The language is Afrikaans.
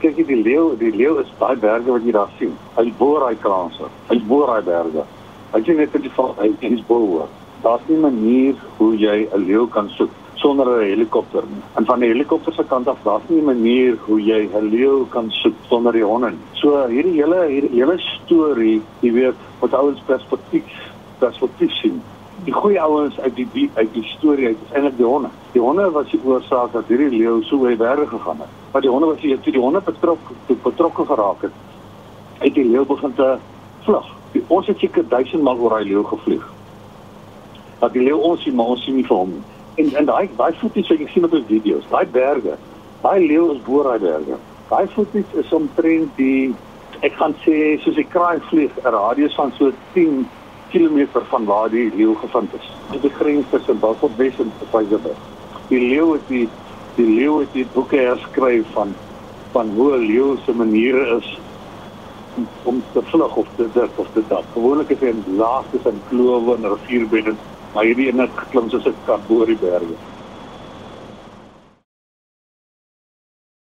Kyk, die leeu is daai berge wat jy daar sien. Hy's bo daai kranse. Hy's bo daai berge. As jy net in die val, hy's bo hoor. Daar's nie 'n manier hoe jy 'n leeu kan soek sonder 'n helikopter nie. En van die helikopter se kant af, daar's nie 'n manier hoe jy 'n leeu kan soek sonder die honde. So hierdie hele storie, jy weet, wat ouens perspektief sien. Die goeie ouens uit die storie uit is eintlik die honde. Die honde was die oorsaak dat hierdie leeu so oor die berge gegaan het. Maar die honde was toe die honde betrokke geraak het, uit die leeu begin te vlug. Ons het seker 1000 maal oor daai leeu gevlieg. Dat die leeu ons sien, maar ons sien nie vir hom nie. En daai voeties wat ek sien op die video's, daai berge, daai leeu is bo daai berge. Daai voeties is omtrent ek gaan sê, soos 'n kraai vlieg, 'n radius van so 10 kilometer van waar die leeu gevind is. Dit is die grens tussen Beaufortwes en Tygerberg. Die leeu het die boeke herskryf van hoe 'n leeu se maniere is om te vlug of te dit of te dat. Gewoonlik is hy in laagtes en klowe en rivierbeddens, maar hierdie een het geklim soos 'n kat bo die berge.